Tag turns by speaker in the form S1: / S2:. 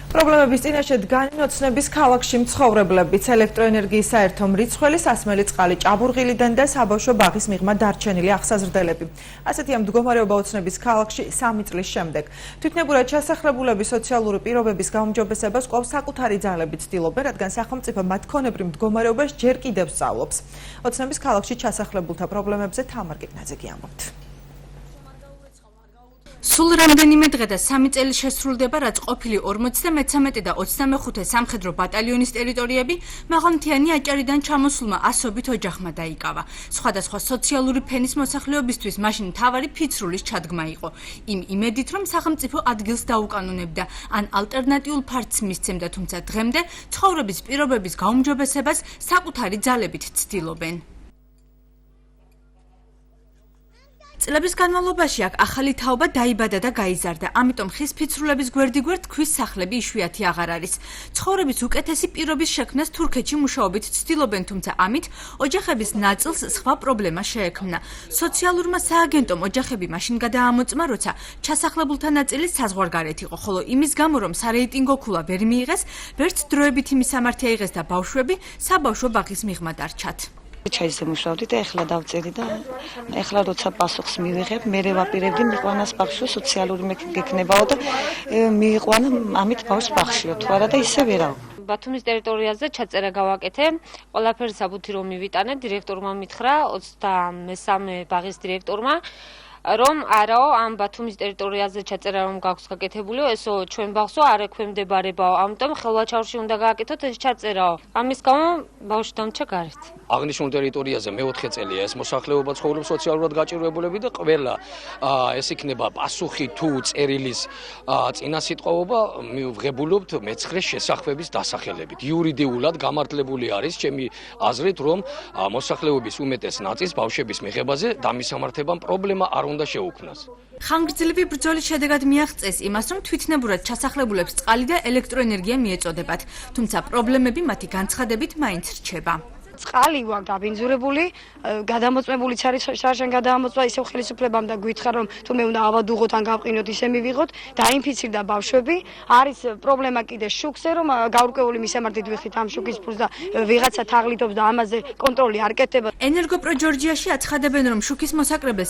S1: პრობლემების წინაშე დგანან ოცნების ქალაქში მცხოვრებლებიც ელექტროენერგიის საერთო მრიცხველი, სასმელი წყალი, ჭაბურღილიდან და საბავშვო ბაღის მიღმა დარჩენილი აღსაზრდელები. ასეთია მდგომარეობა ოცნების ქალაქში 3 წლის შემდეგ. თვითნებურად ჩასახლებულების სოციალური პირობების გაუმჯობესებას კვლავ საკუთარი ძალები ცდილობენ, რადგან სახელმწიფო მათ მქონებრივ მდგომარეობას ჯერ კიდევ სწავლობს. ოცნების ქალაქში ჩასახლებულთა პრობლემებზე თამარ კიკნაძე ამბობთ.
S2: სულ რამდენიმე დღე და 3 წელი შესრულდება, რაც ყოფილი 43 და 25 სამხედრო ბატალიონის ტერიტორიები მაღალმთიანი აჭარიდან ჩამოსულმა ასობით ოჯახმა დაიკავა. სხვადასხვა სოციალური ფენის მოსახლეობისთვის მაშინ მთავარი ფიცრულის ჩადგმა იყო. იმ იმედით, რომ სახელმწიფო ადგილს დაუკანონებდა, ან ალტერნატიულ ფართს მისცემდა, თუმცა დღემდე ცხოვრების პირობების გაუმჯობესებას საკუთარი ძალებით ცდილობენ. წლების განმავლობაში აქ ახალი თაობა დაიბადა და გაიზარდა, ამიტომ ხის ფიცრულების გვერდიგვერდ ქვის სახლები იშვიათი აღარ არის. ცხოვრების უკეთესი პირობის შექმნას თურქეთში მუშაობით ცდილობენ, თუმცა ამით ოჯახების ნაწილს სხვა პრობლემა შეექმნა. სოციალურმა სააგენტომ ოჯახები მაშინ გადაამოწმა, როცა ჩასახლებულთა ნაწილი საზღვარგარეთ იყო, ხოლო იმის გამო, რომ სარეიტინგო ქულა ვერ მიიღეს, ვერც დროებითი მისამართი აიღეს და ბავშვები საბავშვო ბაღის მიღმა დარჩათ.
S3: ჩაიზე მუშაობდი და ეხლა დავწერი და ეხლა როცა პასუხს მივიღებ, მე ვაპირებდი მიყვანას ბავშვი სოციალური გექნებაო და მიიყვანა ამით ბავშვს ბავშვიო თუ არა და ისე ვერავ.
S4: ბათუმის ტერიტორიაზე ჩაწერა გავაკეთე, ყველაფერი საბუთი რომ მივიტანე, დირექტორმა მითხრა 23 ბაღის დირექტორმა რომ არაო ამ ბათუმის ტერიტორიაზე ჩაწერა რომ გაქვს გაკეთებულიო, ესო ჩვენ ბაღსო არ ექვემდებარებაო, ამიტომ ხელვაჩაურში უნდა გააკეთოთ ეს ჩაწერაო. ამის გამო ბავშვი დამრჩა გარეთ.
S5: აღნიშნულ ტერიტორიაზე მე-4 წელია ეს მოსახლეობა ცხოვრობს სოციალურად გაჭირვებულები და ყველა ეს იქნება პასუხი თუ წერილის წინასიტყვაობა ვღებულობთ მეცხრე შესახვების დასახელებით. იურიდიულად გამართლებული არის ჩემი აზრით, რომ მოსახლეობის უმეტეს ნაწილს ბავშვების მიღებაზე დამისამართებამ პრობლემა არ უნდა შეუქმნას.
S2: ხანგრძლივი ბრძოლის შედეგად მიაღწეს იმას, რომ თვითნებურად ჩასახლებულებს წყალი და ელექტროენერგია მიეწოდებათ, თუმცა პრობლემები მათი განცხადებით მაინც რჩება.
S6: წყალი ვარ დაბინძურებული, გადამოწმებულიც არის შარშან გადაამოწმა ისევ ხელისუფლებამ და გვითხრა რომ თუ მე უნდა ავადუღოთ ან გავყინოთ ისე მივიღოთ, დაინფიცირდა ბავშვები. არის პრობლემა კიდე შუქზე, რომ გაურკვეველი მისამართით ვიხდით ამ შუქის ფულს და ვიღაცა თაღლითობს და ამაზე კონტროლი არ კეთდება.
S2: ენერგოპრო ჯორჯიაში აცხადებენ, რომ შუქის მოსაკრებელს